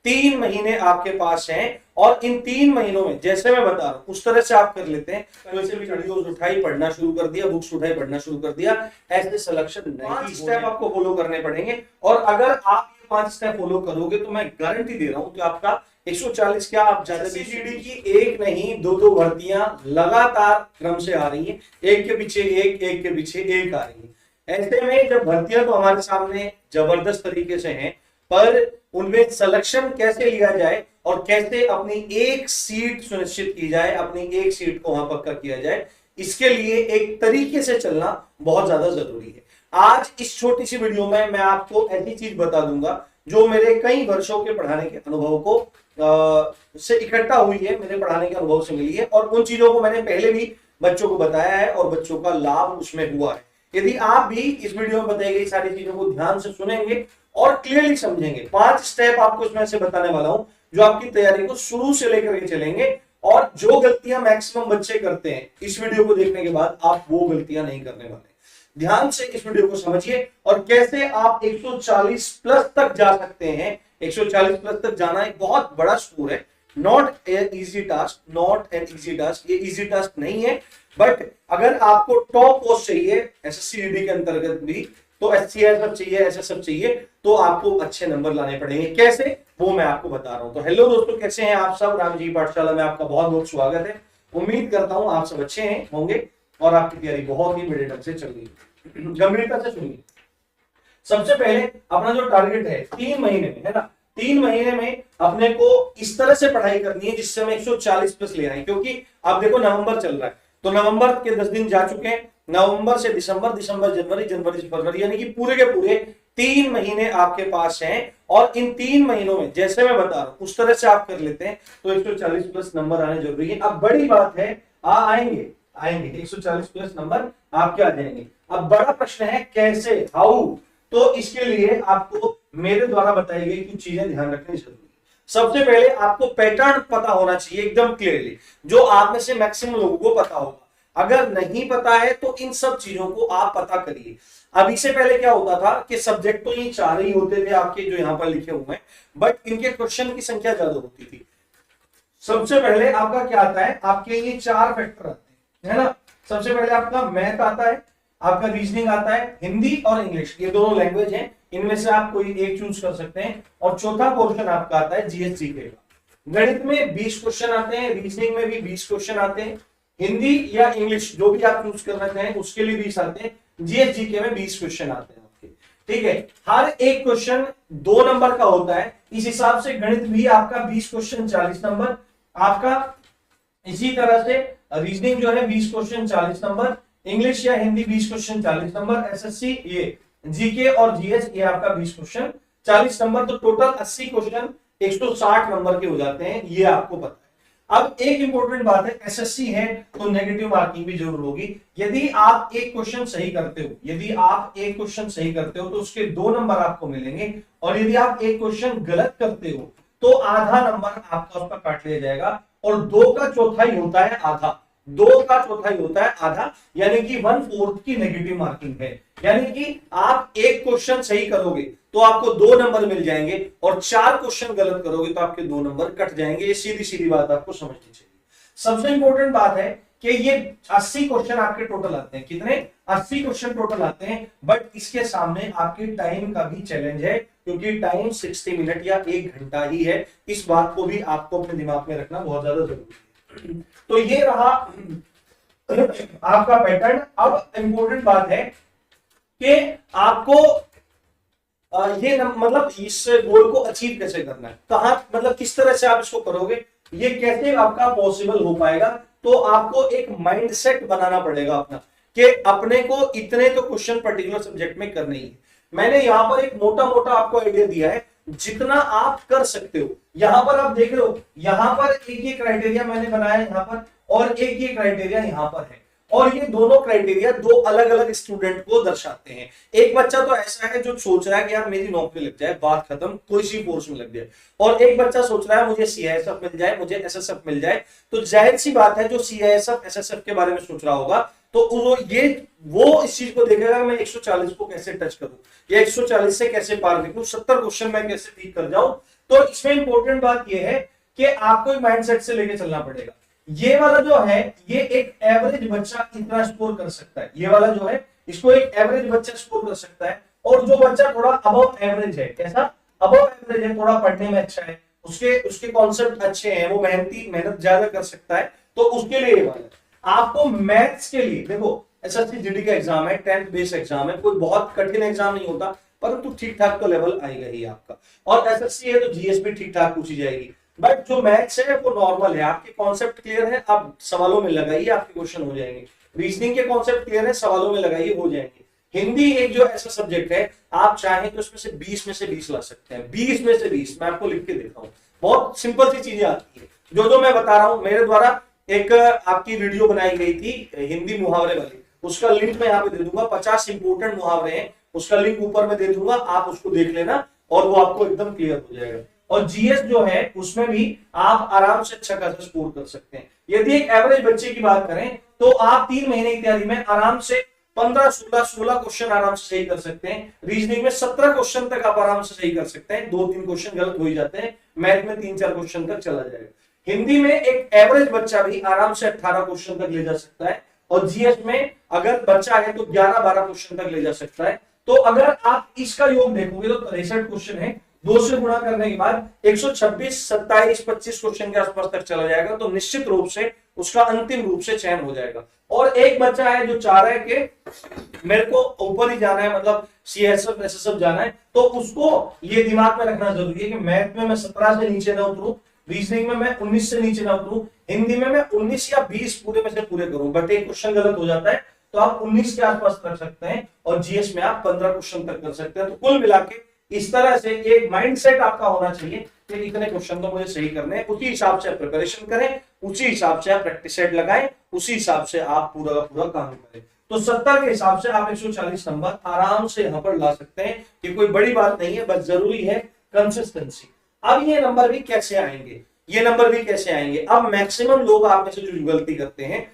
3 महीने आपके पास हैं और इन 3 महीनों में जैसे मैं बता रहा हूं उस तरह से आप कर लेते हैं। तो ऐसे भी वीडियोस उठाई, पढ़ना शुरू कर दिया, बुक्स उठाई, पढ़ना शुरू कर दिया, ऐसे सिलेक्शन 5 स्टेप आपको फॉलो करने पड़ेंगे। और अगर आप ये 5 स्टेप फॉलो करोगे तो मैं गारंटी दे रहा हूं कि आपका 140 क्या आप ज्यादा सीसीडी की एक नहीं दो भर्तियां लगातार क्रम से आ रही हैं, एक के पीछे एक के पीछे एक आ रही है। ऐसे में जब भर्तियां तो हमारे सामने जबरदस्त तरीके से हैं, पर उनमें सिलेक्शन कैसे लिया जाए और कैसे अपनी एक सीट सुनिश्चित की जाए, अपनी एक सीट को वहां पक्का किया जाए, इसके लिए एक तरीके से चलना बहुत ज्यादा जरूरी है। आज इस छोटी सी वीडियो में मैं आपको ऐसी चीज बता दूंगा जो मेरे कई वर्षों के पढ़ाने के अनुभव को से इकट्ठा हुई है, मेरे पढ़ाने के अनुभव से मिली है, और उन चीजों को मैंने पहले भी बच्चों को बताया है और बच्चों का लाभ उसमें हुआ है। यदि आप भी इस वीडियो में बताई गई सारी चीजों को ध्यान से सुनेंगे और क्लियरली समझेंगे, 5 स्टेप आपको इसमें से बताने वाला हूं जो आपकी तैयारी को शुरू से लेकर के चलेंगे, और जो गलतियां मैक्सिमम बच्चे करते हैं इस वीडियो को देखने के बाद आप वो गलतियां नहीं करने वाले। ध्यान से इस वीडियो को समझिए और कैसे आप 140 प्लस तक जा सकते हैं। 140 प्लस तक जाना एक बहुत बड़ा स्कोर है, not an easy task, not an easy task, ये इजी टास्क नहीं है। बट अगर आपको टॉप पोस्ट चाहिए एसएससी के अंतर्गत भी, तो एचसीएसएफ चाहिए, एसएसएफ चाहिए, तो आपको अच्छे नंबर लाने पड़ेंगे। कैसे, वो मैं आपको बता रहा हूं। तो हेलो दोस्तों, कैसे हैं आप सब? राम जी पाठशाला में आपका बहुत बहुत स्वागत है। उम्मीद करता हूं आप सब अच्छे हैं होंगे और आपकी तैयारी बहुत ही बड़े ढंग से चल रही है। गंभीरता से सुनिए। सबसे पहले अपना जो टारगेट है 3 महीने में, है ना, 3 महीने में अपने को इस तरह से पढ़ाई करनी है जिससे हम 140 प्लस ले आए। क्योंकि आप देखो नवंबर चल रहा है, तो नवंबर के 10 दिन जा चुके हैं, नवंबर से दिसंबर, दिसंबर जनवरी, जनवरी से फरवरी, यानी कि पूरे के पूरे 3 महीने आपके पास हैं। और इन 3 महीनों में जैसे मैं बता रहा हूं उस तरह से आप कर लेते हैं तो 140 प्लस नंबर आने जरूरी है। अब बड़ी बात है, आएंगे 140 प्लस नंबर आपके आ जाएंगे। अब बड़ा प्रश्न है कैसे, हाउ। तो इसके लिए आपको मेरे द्वारा बताई गई कुछ चीजें ध्यान रखनी जरूरी है। सबसे पहले आपको पैटर्न पता होना चाहिए एकदम क्लियरली, जो आप में से मैक्सिमम लोगों को पता होगा। अगर नहीं पता है तो इन सब चीजों को आप पता करिए। अभी से पहले क्या होता था कि सब्जेक्ट तो ये 4 ही होते थे आपके जो यहां पर लिखे हुए हैं, बट इनके क्वेश्चन की संख्या ज्यादा होती थी। सबसे पहले आपका क्या आता है, आपके ये 4 फैक्टर आते हैं, है ना। सबसे पहले आपका मैथ आता है, आपका रीजनिंग आता है, हिंदी और इंग्लिश, ये दोनों लैंग्वेज हैं, इनमें से आप कोई एक चूज कर सकते हैं। और चौथा पोर्शन आपका आता है जीएस जीके का। गणित में 20 क्वेश्चन आते हैं, रीजनिंग में भी 20 क्वेश्चन आते हैं, हिंदी या इंग्लिश जो भी आप चूज करना चाहें उसके लिए 20 आते हैं, जीएस जीके में 20 क्वेश्चन आते हैं आपके। ठीक है, हर एक क्वेश्चन 2 नंबर का होता है। इस हिसाब से गणित भी आपका 20 क्वेश्चन 40 नंबर आपका। इसी तरह से रीजनिंग जो है 20 क्वेश्चन 40 नंबर, इंग्लिश या हिंदी 20 क्वेश्चन 40 नंबर, एसएससी ये जीके और जीएस ये आपका 20 क्वेश्चन 40 नंबर। तो टोटल 80 क्वेश्चन 160 नंबर के हो जाते हैं, ये आपको पता है। अब एक इंपॉर्टेंट बात है, एसएससी है तो नेगेटिव मार्किंग भी जरूर होगी। यदि आप एक क्वेश्चन सही करते हो, यदि आप एक क्वेश्चन सही करते हो तो उसके 2 नंबर आपको मिलेंगे, और यदि आप एक क्वेश्चन गलत करते हो तो आधा नंबर आपका उसका काट लिया जाएगा। और 2 का चौथाई होता है आधा, 2 का चौथाई होता है आधा, यानी कि 1/4 की नेगेटिव मार्किंग है। यानी कि आप एक क्वेश्चन सही करोगे तो आपको 2 नंबर मिल जाएंगे, और 4 क्वेश्चन गलत करोगे तो आपके 2 नंबर कट जाएंगे। ये सीधी सीधी बात आपको समझनी चाहिए। सबसे इंपॉर्टेंट बात है कि ये 80 क्वेश्चन आपके टोटल आते हैं। कितने? 80 क्वेश्चन टोटल आते हैं, बट इसके सामने आपके टाइम का भी चैलेंज है, क्योंकि टाइम 60 मिनट या 1 घंटा ही है। इस बात को भी आपको अपने दिमाग में रखना बहुत ज्यादा जरूरी है। तो ये रहा आपका पैटर्न। अब इंपॉर्टेंट बात है कि आपको ये मतलब इस गोल को अचीव कैसे करना है, कहां मतलब किस तरह से आप इसको करोगे, ये कैसे आपका पॉसिबल हो पाएगा। तो आपको एक माइंडसेट बनाना पड़ेगा अपना, कि अपने को इतने तो क्वेश्चन पर्टिकुलर सब्जेक्ट में करने ही है। मैंने यहां पर एक मोटा मोटा आपको आइडिया दिया है, जितना आप कर सकते हो। यहां पर आप देख रहे हो, यहां पर एक ये क्राइटेरिया मैंने बनाया है यहां पर, और एक ये क्राइटेरिया यहां पर है, और ये दोनों क्राइटेरिया 2 अलग अलग स्टूडेंट को दर्शाते हैं। एक बच्चा तो ऐसा है जो सोच रहा है कि यार मेरी नौकरी लग जाए, बात खत्म, कोई सी फोर्स में लग जाए, और एक बच्चा सोच रहा है मुझे सीआईएसएफ मिल जाए, मुझे एसएसएफ मिल जाए। तो जाहिर सी बात है, जो सीआईएसएफ एसएसएफ के बारे में सोच रहा होगा तो वो इस चीज को देखेगा मैं 140 को कैसे टच करूं, या 140 से कैसे पार निकलूं, 70 क्वेश्चन मैं कैसे ठीक कर जाऊं। तो इसमें इंपॉर्टेंट बात यह है कि आपको एक माइंडसेट से लेके चलना पड़ेगा। ये वाला जो है ये एक एवरेज बच्चा इतना स्कोर कर सकता है, ये वाला जो है इसको एक एवरेज बच्चा स्कोर कर सकता है। और जो बच्चा थोड़ा अबव एवरेज है, कैसा अबव एवरेज है, थोड़ा पढ़ने में अच्छा है, उसके उसके कॉन्सेप्ट अच्छे हैं, वो मेहनत ज्यादा कर सकता है, तो उसके लिए ये वाला है। आपको मैथ्स के लिए देखो एसएससी जीडी का एग्जाम है, 10th बेस एग्जाम है, कोई बहुत कठिन एग्जाम नहीं होता, परंतु ठीक ठाक तो लेवल आएगा ही आपका। और एसएससी है तो जीएस भी ठीक ठाक पूछी जाएगी, बट जो मैथ्स है वो नॉर्मल है, आपके कॉन्सेप्ट क्लियर है, आप सवालों में लगाइए, आपके क्वेश्चन हो जाएंगे। रीजनिंग के कॉन्सेप्ट क्लियर है, सवालों में लगाइए, हो जाएंगे। हिंदी एक जो ऐसा सब्जेक्ट है, आप चाहें तो इसमें से 20 में से 20 ला सकते हैं, 20 में से 20। मैं आपको लिख के देता हूं, बहुत सिंपल सी चीजें आती है जो मैं बता रहा हूं। मेरे द्वारा एक आपकी वीडियो बनाई गई थी हिंदी मुहावरे वाली, उसका लिंक मैं यहाँ पे दे दूंगा, 50 इंपोर्टेंट मुहावरे हैं, उसका लिंक ऊपर में दे दूंगा, आप उसको देख लेना और वो आपको एकदम क्लियर हो जाएगा। और जीएस जो है उसमें भी आप आराम से अच्छा खासा स्कोर कर सकते हैं। यदि एक एवरेज बच्चे की बात करें तो आप 3 महीने की तैयारी में आराम से 15-16 क्वेश्चन आराम से सही कर सकते हैं। रीजनिंग में 17 क्वेश्चन तक आप आराम से सही कर सकते हैं, 2-3 क्वेश्चन गलत हो ही जाते हैं, मैथ में 3-4 क्वेश्चन तक चला जाएगा। हिंदी में एक एवरेज बच्चा भी आराम से 18 क्वेश्चन तक ले जा सकता है, और जीएस में अगर बच्चा है तो 11-12 क्वेश्चन तक ले जा सकता है। तो अगर आप इसका योग देखोगे तो 63 क्वेश्चन है, 2 से गुणा करने के बाद 126, 27, 25 क्वेश्चन के आसपास तक चला जाएगा, तो निश्चित रूप से उसका अंतिम रूप से चयन हो जाएगा। और एक बच्चा है जो चाह रहा है कि मेरे को ऊपर ही जाना है, मतलब सीएसएफ एसएसएफ जाना है, तो उसको ये दिमाग में रखना जरूरी है कि मैथ में मैं 17 से नीचे ना उतरूं, रीजनिंग में मैं 19 से नीचे ना उतरूं, हिंदी में मैं 19 या 20 पूरे में से पूरे करूं, बट एक क्वेश्चन गलत हो जाता है तो आप 19 के आसपास रख सकते हैं, और जीएस में आप 15 क्वेश्चन तक कर सकते हैं। तो कुल मिला के इस तरह से एक माइंडसेट आपका होना चाहिए कि इतने क्वेश्चन तो मुझे सही करने हैं, उसी हिसाब से प्रिपरेशन करें, उसी हिसाब से आप प्रैक्टिस सेट लगाएं, उसी हिसाब से आप पूरा का पूरा काम करें। तो 70 के हिसाब से आप 140 नंबर आराम से यहां पर ला सकते हैं, ये कोई बड़ी बात नहीं है, बस जरूरी है कंसिस्टेंसी। अब ये नंबर भी कैसे आएंगे, ये नंबर भी कैसे आएंगे? अब मैक्सिमम लोग आप में से जो गलती करते हैं,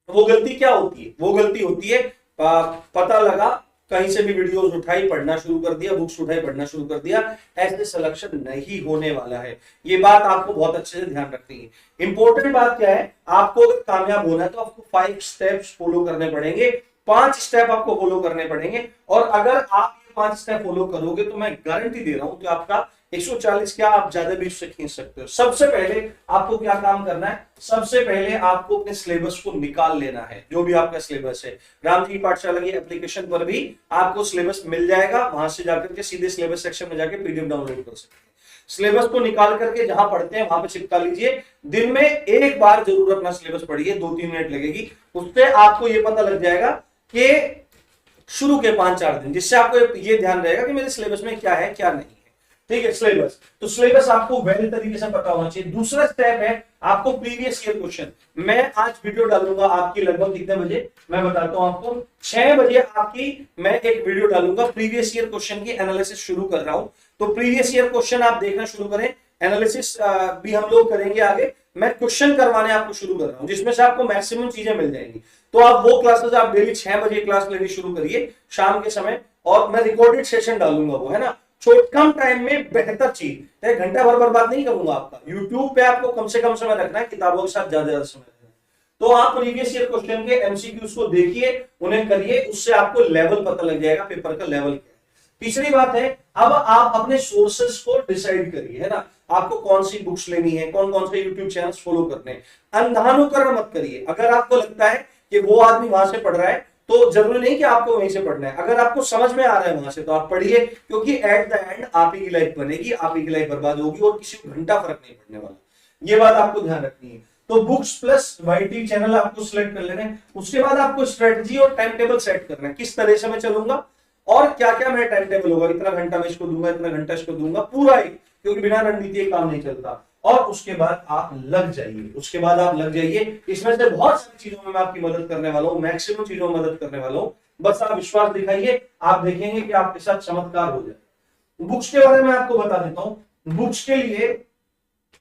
वो गलती क्या होती है? वो गलती होती है पता लगा कहीं से भी वीडियोस उठाई, पढ़ना शुरू कर दिया, बुक्स उठाई, पढ़ना शुरू कर दिया, ऐसे सिलेक्शन नहीं होने वाला है। ये बात आपको बहुत अच्छे से ध्यान रखनी है। इंपॉर्टेंट बात क्या है, आपको अगर कामयाब होना है तो आपको 5 स्टेप्स फॉलो करने पड़ेंगे, 5 स्टेप आपको फॉलो करने पड़ेंगे। और अगर आप ये 5 स्टेप फॉलो करोगे तो मैं गारंटी दे रहा हूं कि आपका 140 क्या आप ज्यादा भी उससे खींच सकते हो। सबसे पहले आपको क्या काम करना है? सबसे पहले आपको अपने सिलेबस को निकाल लेना है, जो भी आपका सिलेबस है। राम जी पाठशाला की एप्लीकेशन पर भी आपको सिलेबस मिल जाएगा, वहां से जाकर के सीधे सिलेबस सेक्शन में जाकर पीडीएफ डाउनलोड कर सकते हैं। सिलेबस को निकाल करके जहां पढ़ते हैं वहां पे चिपका लीजिए, दिन में एक बार जरूर अपना सिलेबस पढ़िए, 2-3 मिनट लगेगी, उससे आपको ये पता लग जाएगा कि शुरू के 5-4 दिन, जिससे आपको ये ध्यान रहेगा कि मेरे सिलेबस में क्या है क्या नहीं है। ठीक है, सिलेबस, तो सिलेबस आपको वेल तरीके से पता होना चाहिए। दूसरा स्टेप है आपको प्रीवियस ईयर क्वेश्चन। मैं आज वीडियो डालूंगा आपकी लगभग कितने बजे, मैं बताता हूं आपको, 6 बजे आपकी मैं एक वीडियो डालूंगा, प्रीवियस ईयर क्वेश्चन की एनालिसिस शुरू कर रहा हूं। तो प्रीवियस ईयर क्वेश्चन आप देखना शुरू करें, एनालिसिस भी हम लोग करेंगे आगे। मैं क्वेश्चन करवाने आपको शुरू कर रहा हूं, जिसमें से आपको मैक्सिमम चीजें मिल जाएंगी। तो आप वो क्लासेस आप डेली 6 बजे क्लास लेनी शुरू करिए शाम के समय, और मैं रिकॉर्डेड सेशन डालूंगा, वो है ना, कम टाइम में बेहतर चीज, एक घंटा भर बर्बाद नहीं करूंगा आपका। यूट्यूब पे आपको कम से कम समय रखना है, किताबों के साथ ज्यादा समय रखना है। तो आप प्रीवियस ईयर क्वेश्चन के एमसीक्यूज को देखिए, उन्हें करिए, उससे आपको लेवल पता लग जाएगा, पेपर का लेवल क्या है। तीसरी बात है, अब आप अपने सोर्सेस को डिसाइड करिए, है ना, आपको कौन सी बुक्स लेनी है, कौन कौन से यूट्यूब चैनल फॉलो करने हैं। अंधानुकरण मत करिए। अगर आपको लगता है कि वो आदमी वहां से पढ़ रहा है तो जरूरी नहीं कि आपको वहीं से पढ़ना है, अगर आपको समझ में आ रहा है वहां से तो आप पढ़िए, क्योंकि एट द एंड आप ही की लाइफ बनेगी, आप ही की लाइफ बर्बाद होगी, और किसी को घंटा फर्क नहीं पड़ने वाला। ये बात आपको ध्यान रखनी है। तो बुक्स प्लस वाईटी चैनल आपको सिलेक्ट कर लेना है। उसके बाद आपको स्ट्रेटजी और टाइम टेबल सेट करना है, किस तरह से मैं चलूंगा और क्या क्या मेरा टाइम टेबल होगा, इतना घंटा मैं इसको दूंगा, इतना घंटा इसको दूंगा, पूरा एक, क्योंकि बिना रणनीति काम नहीं चलता। और उसके बाद आप लग जाइए, उसके बाद आप लग जाइए। इसमें से बहुत सारी चीजों में मैं आपकी मदद करने वाला हूं, मैक्सिमम चीजों में मदद करने वाला हूं। बस आप विश्वास दिखाइए, आप देखेंगे कि आपके साथ चमत्कार हो जाए। बुक्स के बारे में आपको बता देता हूं। बुक्स के लिए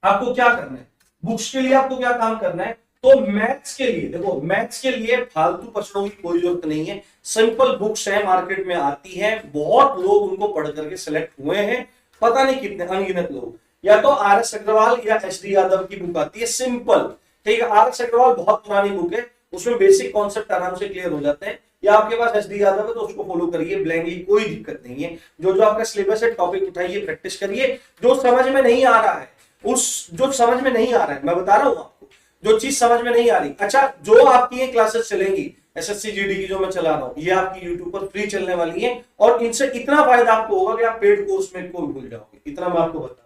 आपको क्या करना है, बुक्स के लिए आपको क्या काम करना है। तो मैथ्स के लिए देखो, मैथ्स के लिए फालतू पचड़ों की कोई जरूरत नहीं है। सिंपल बुक्स है, मार्केट में आती है, बहुत लोग उनको पढ़ करके सिलेक्ट हुए हैं, पता नहीं कितने अनगिनत लोग। या तो RS अग्रवाल या SD यादव की बुक आती है सिंपल, ठीक है। RS अग्रवाल बहुत पुरानी बुक है, उसमें बेसिक कॉन्सेप्ट आराम से क्लियर हो जाते हैं। या आपके पास SD यादव है तो उसको फॉलो करिए ब्लैंकली, कोई दिक्कत नहीं है। जो आपका सिलेबस है टॉपिक उठाइए, प्रैक्टिस करिए। जो समझ में नहीं आ रहा है जो समझ में नहीं आ रहा है, मैं बता रहा हूं आपको, जो चीज समझ में नहीं आ रही, अच्छा जो आपकी ये क्लासेस चलेंगी SSC GD की जो मैं चला रहा हूँ, ये आपकी YouTube पर फ्री चलने वाली है, और इनसे इतना फायदा आपको होगा कि आप पेड कोर्स में को भूल जाओगे, इतना मैं आपको बता।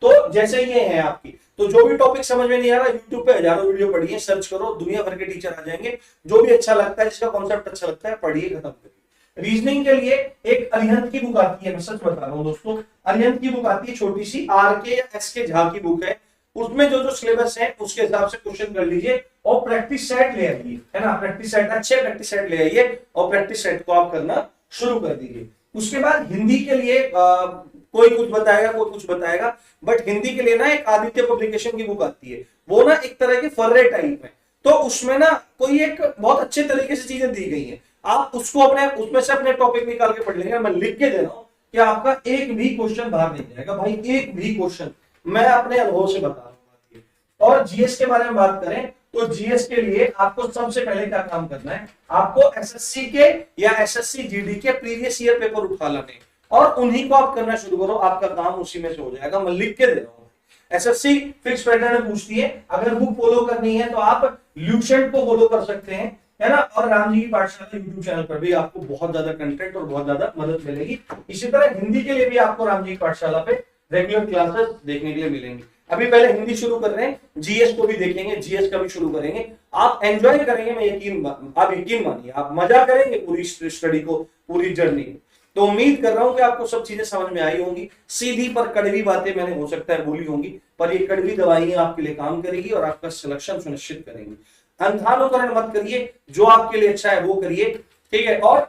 तो जैसे ये है आपकी, तो जो भी टॉपिक समझ में नहीं आ रहा, YouTube पे हजारों वीडियो पढ़िए, सर्च करो, दुनिया भर के टीचर आ जाएंगे। जो भी अच्छा लगता है, जिसका कॉन्सेप्ट अच्छा लगता है, पढ़िए, खत्म करिए। रीजनिंग के लिए एक अरिहंत की बुक आती है, मैं सच बता रहा हूँ दोस्तों, अरिहंत की बुक आती है, छोटी सी RK या SK झा की बुक है। उसमें जो सिलेबस है उसके हिसाब से क्वेश्चन कर लीजिए और प्रैक्टिस सेट ले आइए, है ना। प्रैक्टिस सेट, अच्छे प्रैक्टिस सेट ले आइए और प्रैक्टिस सेट को आप करना शुरू कर दीजिए। उसके बाद हिंदी के लिए कोई कुछ बताएगा, कोई कुछ बताएगा, बट हिंदी के लिए ना एक आदित्य पब्लिकेशन की बुक आती है, वो ना एक तरह के फर्रे टाइप है, तो उसमें ना कोई एक बहुत अच्छे तरीके से चीजें दी गई हैं। आप उसको उसमें से अपने टॉपिक निकाल के पढ़ लेंगे। मैं लिख के दे रहा हूं कि आपका एक भी क्वेश्चन बाहर नहीं जाएगा भाई, एक भी क्वेश्चन, मैं अपने अनुभव से बता रहा हूँ। और जीएस के बारे में बात करें तो जीएस के लिए आपको सबसे पहले क्या काम करना है, आपको SSC के या SSC GD के प्रीवियस ईयर पेपर उठा लाने और उन्हीं को आप करना शुरू करो, आपका काम उसी में से हो जाएगा। मैं लिख के दे रहा हूं। SSC फिक्स पैटर्न पूछती है, अगर बुक फॉलो करनी है तो आप ल्यूसेंट को फॉलो कर सकते हैं, है ना। और राम जी की पाठशाला यूट्यूब चैनल पर भी आपको बहुत ज्यादा कंटेंट और बहुत ज्यादा मदद मिलेगी। इसी तरह हिंदी के लिए भी आपको राम जी की पाठशाला पे रेगुलर क्लासेस देखने के लिए मिलेंगी। अभी पहले हिंदी शुरू कर रहे हैं, जीएस को भी देखेंगे, जीएस का भी शुरू करेंगे। आप एंजॉय करेंगे, मैं आप यकीन मानिए, आप मजा करेंगे पूरी स्टडी को, पूरी जर्नी। तो उम्मीद कर रहा हूं कि आपको सब चीजें समझ में आई होंगी। सीधी पर कड़वी बातें मैंने हो सकता है बोली होंगी, पर ये कड़वी दवाइयां आपके लिए काम करेगी और आपका सिलेक्शन सुनिश्चित करेंगी। अंधानुकरण मत करिए, जो आपके लिए अच्छा है वो करिए, ठीक है, और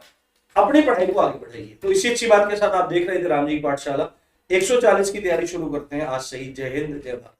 अपनी पढ़ाई को आगे बढ़ाइए। तो इसी अच्छी बात के साथ आप देख रहे थे राम जी की पाठशाला। 140 की तैयारी शुरू करते हैं आज से ही। जय हिंद, जय भारत।